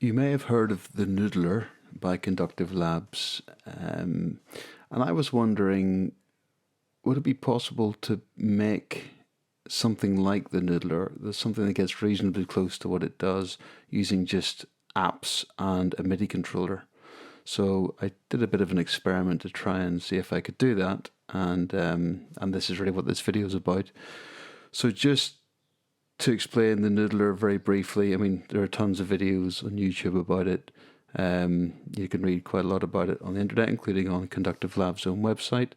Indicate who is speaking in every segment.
Speaker 1: You may have heard of The Noodler by Conductive Labs, and I was wondering, would it be possible to make something like The Noodler, there's something that gets reasonably close to what it does, using just apps and a MIDI controller? So I did a bit of an experiment to try and see if I could do that, and this is really what this video is about. So just to explain the Noodler very briefly, I mean, there are tons of videos on YouTube about it. You can read quite a lot about it on the internet, including on Conductive Labs' own website.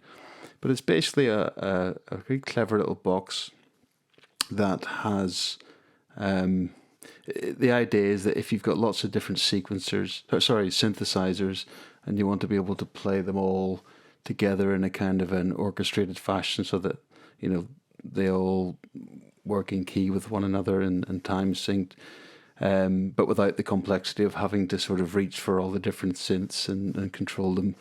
Speaker 1: But it's basically a very clever little box that has... the idea is that if you've got lots of different synthesizers, and you want to be able to play them all together in a kind of an orchestrated fashion so that, they all work in key with one another and time synced, but without the complexity of having to sort of reach for all the different synths and control them,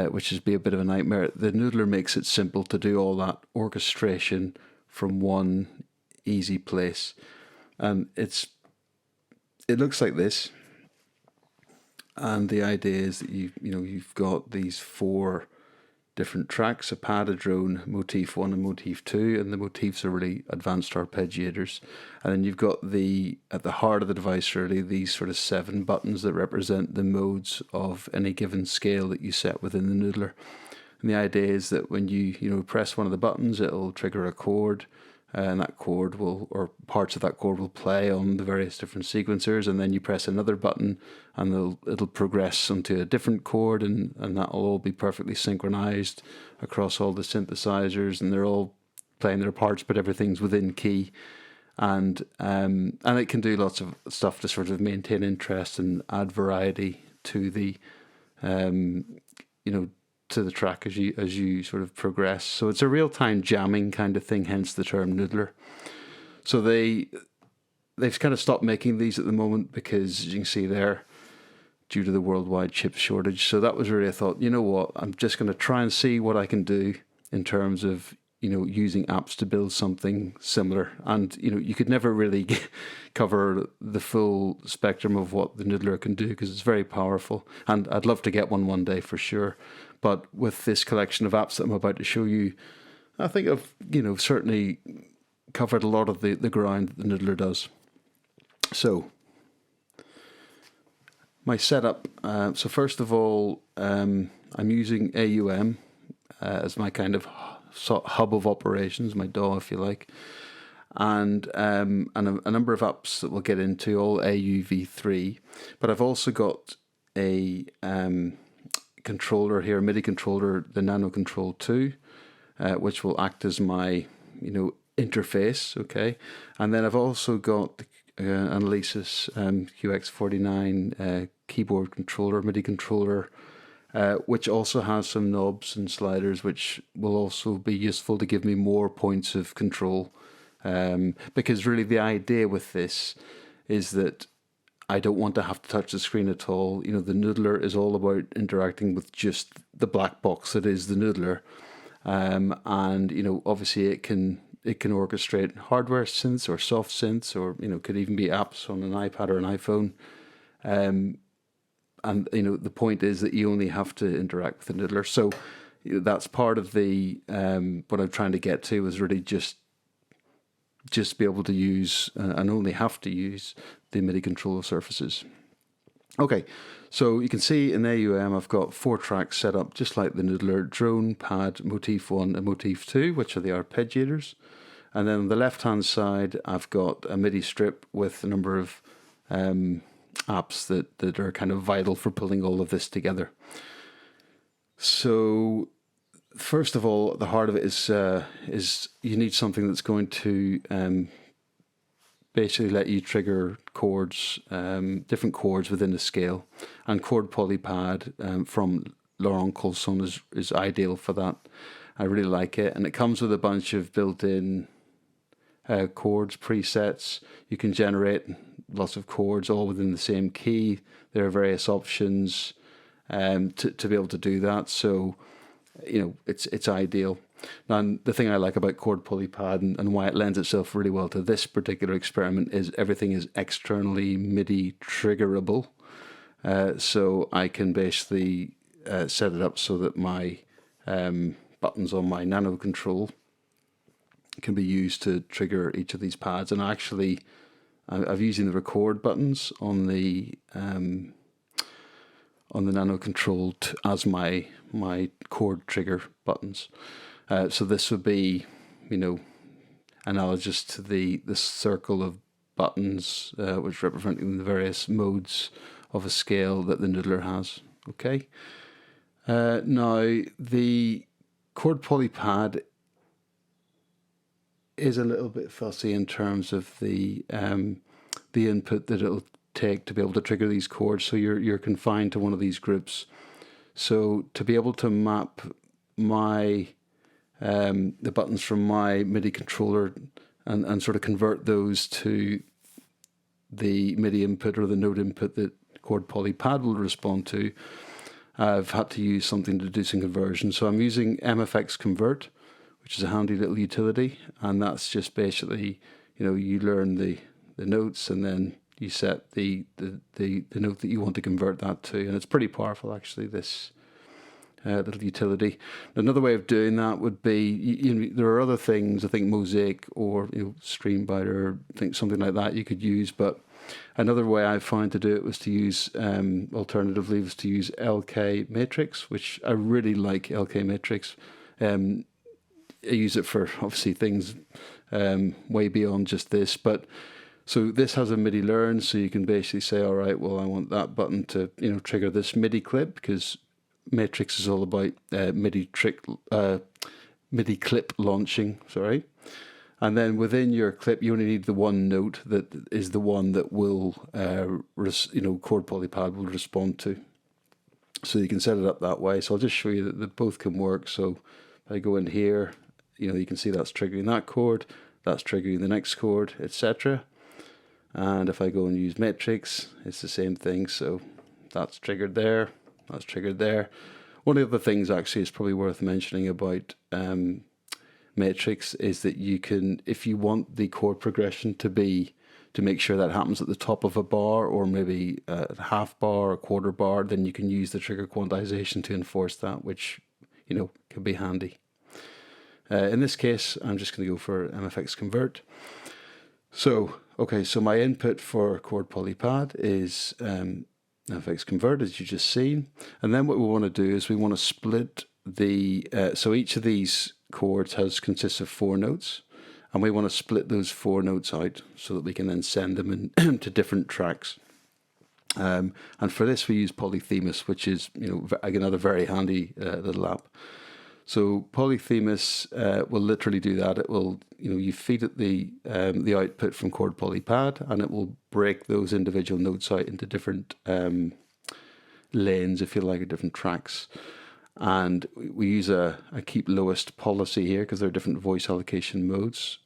Speaker 1: which is be a bit of a nightmare. The Noodler makes it simple to do all that orchestration from one easy place. And it looks like this. And the idea is that you've got these 4 different tracks: a pad, a drone, motif 1 and motif 2, and the motifs are really advanced arpeggiators. And then you've got at the heart of the device really these sort of 7 buttons that represent the modes of any given scale that you set within the Noodler. And the idea is that when you press one of the buttons, it'll trigger a chord, and that chord or parts of that chord will play on the various different sequencers, and then you press another button and it'll progress onto a different chord, and that'll all be perfectly synchronized across all the synthesizers, and they're all playing their parts, but everything's within key. And it can do lots of stuff to sort of maintain interest and add variety to the to the track as you sort of progress. So it's a real-time jamming kind of thing, hence the term Noodler. So they've kind of stopped making these at the moment because, as you can see there, due to the worldwide chip shortage. So that was really a thought, I'm just going to try and see what I can do in terms of using apps to build something similar. And you could never really cover the full spectrum of what the Noodler can do because it's very powerful, and I'd love to get one day for sure. But with this collection of apps that I'm about to show you, I think I've certainly covered a lot of the ground that the Noodler does. So my setup. So first of all, I'm using AUM as my kind of hub of operations, my DAW, if you like, and a number of apps that we'll get into, all AUV3. But I've also got a controller here, a MIDI controller, the Nano Control 2, which will act as my interface. Okay, and then I've also got the an Alesis QX49 keyboard controller, MIDI controller, which also has some knobs and sliders, which will also be useful to give me more points of control. Because really the idea with this is that I don't want to have to touch the screen at all. The Noodler is all about interacting with just the black box that is the Noodler. And obviously it can orchestrate hardware synths or soft synths, or could even be apps on an iPad or an iPhone. And the point is that you only have to interact with the Noodler. So that's part of the what I'm trying to get to, is really just be able to use and only have to use the MIDI controller surfaces. Okay, so you can see in AUM I've got 4 tracks set up just like the Noodler: drone, pad, motif 1 and motif 2, which are the arpeggiators. And then on the left hand side I've got a MIDI strip with a number of apps that are kind of vital for pulling all of this together. So first of all, the heart of it is you need something that's going to basically let you trigger chords, different chords within a scale, and Chord Polypad from Laurent Colson is ideal for that. I really like it, and it comes with a bunch of built-in chords presets. You can generate lots of chords all within the same key. There are various options to be able to do that. So it's ideal. And the thing I like about Chord Polypad and why it lends itself really well to this particular experiment is everything is externally MIDI triggerable. So I can basically set it up so that my buttons on my Nano Control can be used to trigger each of these pads. And actually, I've using the record buttons on the Nano Control as my chord trigger buttons. So this would be, analogous to the circle of buttons, which representing the various modes of a scale that the noodler has. Okay. Now the Chord Polypad is a little bit fussy in terms of the input that it'll take to be able to trigger these chords. So you're confined to one of these groups. So to be able to map my the buttons from my MIDI controller and sort of convert those to the MIDI input or the note input that Chord Polypad will respond to, I've had to use something to do some conversion. So I'm using MFX Convert, which is a handy little utility, and that's just basically, you learn the notes and then you set the note that you want to convert that to, and it's pretty powerful actually, this little utility. Another way of doing that would be, there are other things, I think Mosaic or Streambiter, I think something like that you could use, but another way I found to do it was to use, alternatively, was to use LK Matrix, which I really like LK Matrix. I use it for obviously things way beyond just this, but so this has a MIDI learn, so you can basically say, all right, well, I want that button to trigger this MIDI clip, because Matrix is all about MIDI clip launching. Sorry. And then within your clip, you only need the one note that is the one that will, Chord Polypad will respond to. So you can set it up that way. So I'll just show you that both can work. So if I go in here, you can see that's triggering that chord, that's triggering the next chord, etc. And if I go and use Matrix, it's the same thing. So that's triggered there, that's triggered there. One of the other things actually is probably worth mentioning about Matrix is that you can, if you want the chord progression to make sure that happens at the top of a bar or maybe a half bar or a quarter bar, then you can use the trigger quantization to enforce that, which, can be handy. In this case, I'm just going to go for MFX Convert. So, okay, so my input for Chord Polypad is MFX Convert, as you just seen. And then what we want to do is we want to split the, so each of these chords consists of 4 notes, and we want to split those 4 notes out so that we can then send them to different tracks. And for this we use Polyphemus, which is another very handy little app. So Polyphemus will literally do that. It will, you feed it the output from Chord Polypad, and it will break those individual notes out into different lanes, if you like, or different tracks. And we use a keep lowest policy here because there are different voice allocation modes.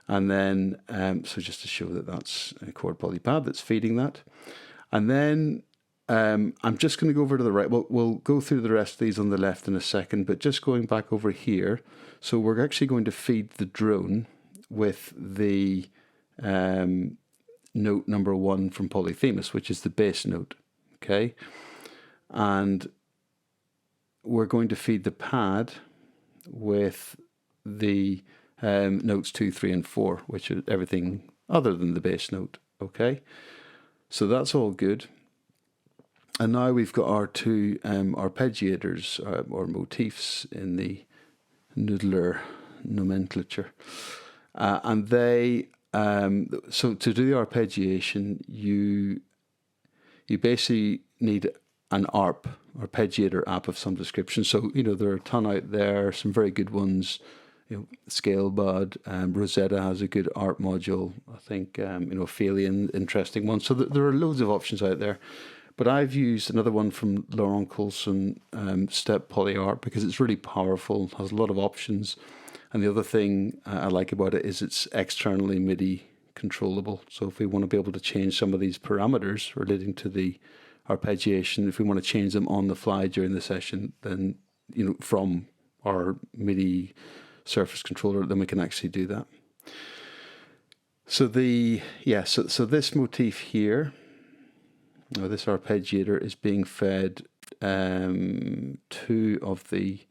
Speaker 1: And then, so just to show that that's a Chord Polypad that's feeding that. And then I'm just going to go over to the right. We'll go through the rest of these on the left in a second, but just going back over here. So we're actually going to feed the drone with the note number 1 from Polyphemus, which is the bass note. Okay. And we're going to feed the pad with the notes 2, 3, and 4, which are everything other than the bass note. Okay. So that's all good. And now we've got our 2 arpeggiators or motifs in the noodler nomenclature. And they, so to do the arpeggiation, you basically need an arpeggiator app of some description. So, there are a ton out there, some very good ones. Scalebud, Rosetta has a good ARP module. I think, Ophelia, interesting one. So there are loads of options out there. But I've used another one from Laurent Coulson, Step PolyArp, because it's really powerful, has a lot of options. And the other thing I like about it is it's externally MIDI controllable. So if we want to be able to change some of these parameters relating to the arpeggiation, if we want to change them on the fly during the session, then, from our MIDI surface controller, then we can actually do that. So so this motif here, or this arpeggiator, is being fed two of the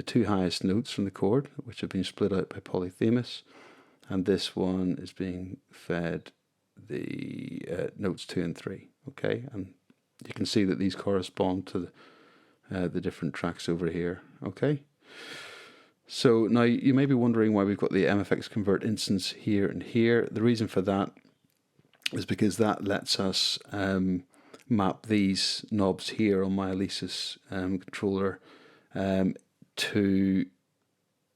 Speaker 1: two highest notes from the chord, which have been split out by polyphemus, and this one is being fed the notes 2 and 3. Okay, and you can see that these correspond to the different tracks over here. Okay, so now you may be wondering why we've got the MFX convert instance here and here. The reason for that is because that lets us map these knobs here on my Alesis controller to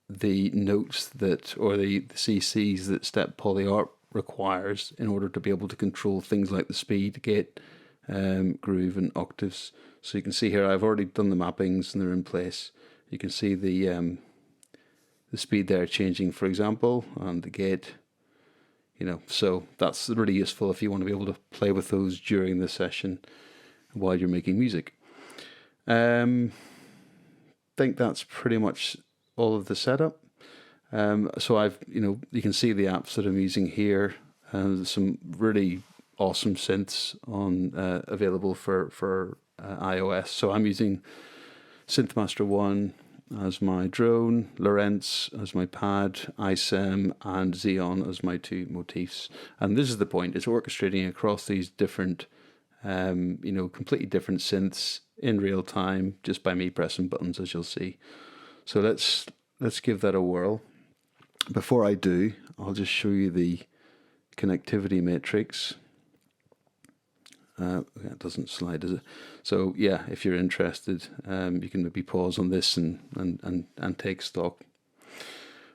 Speaker 1: the notes that, or the CCs that Step PolyArp requires in order to be able to control things like the speed, gate, groove, and octaves. So you can see here I've already done the mappings and they're in place. You can see the speed there changing, for example, and the gate. So that's really useful if you want to be able to play with those during the session while you're making music. I think that's pretty much all of the setup. So I've, you can see the apps that I'm using here. There's some really awesome synths on available for iOS. So I'm using Synthmaster 1 as my drone, Lorentz as my pad, ISEM, and Xeon as my two motifs. And this is the point, it's orchestrating across these different, completely different synths in real time, just by me pressing buttons, as you'll see. So let's give that a whirl. Before I do, I'll just show you the connectivity matrix. It doesn't slide, does it? So yeah, if you're interested, you can maybe pause on this and take stock.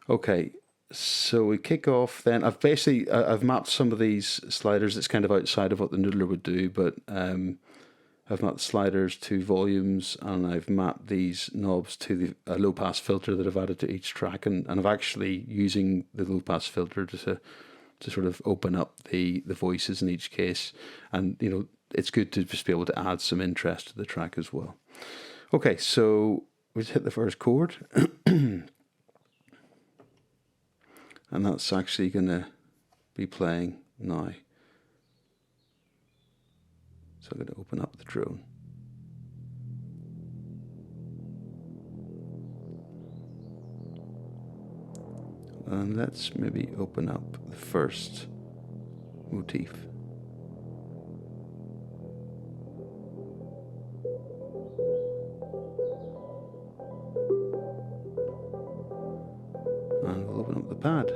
Speaker 1: Okay, so we kick off then. I've mapped some of these sliders. It's kind of outside of what the noodler would do, but I've mapped sliders to volumes, and I've mapped these knobs to a low pass filter that I've added to each track, and I'm actually using the low pass filter to sort of open up the voices in each case, and it's good to just be able to add some interest to the track as well. Okay, so we just hit the first chord, and that's actually going to be playing now. So I'm going to open up the drone. And let's maybe open up the first motif. And we'll open up the pad.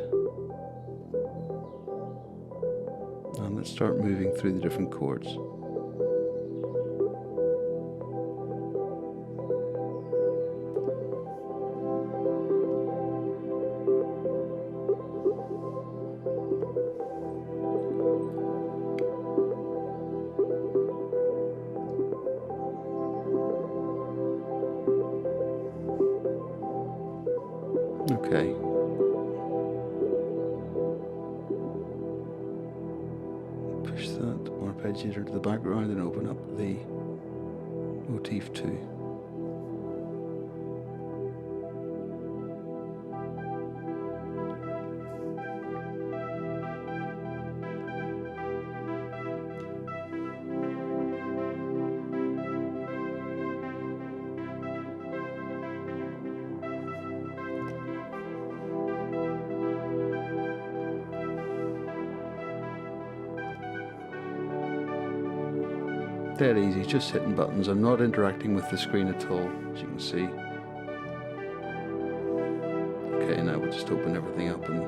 Speaker 1: And let's start moving through the different chords. Okay. Push that arpeggiator to the background and open up the motif 2. Dead easy, just hitting buttons. I'm not interacting with the screen at all, as you can see. Okay, now we'll just open everything up and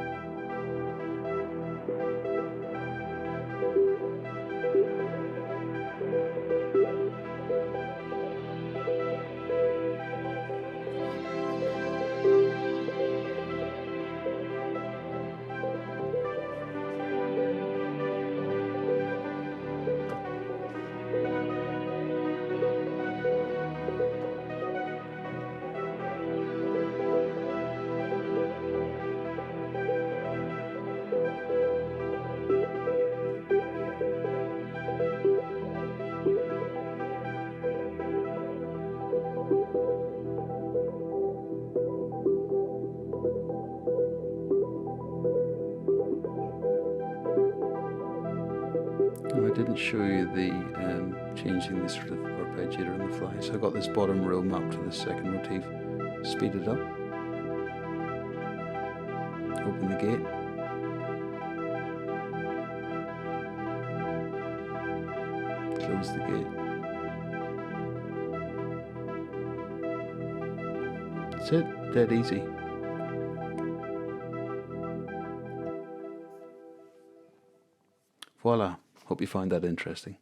Speaker 1: I didn't show you the changing the sort of arpeggiator on the fly. So I got this bottom row mapped to the second motif. Speed it up. Open the gate. Close the gate. That's it. Dead easy. Voila. Hope you find that interesting.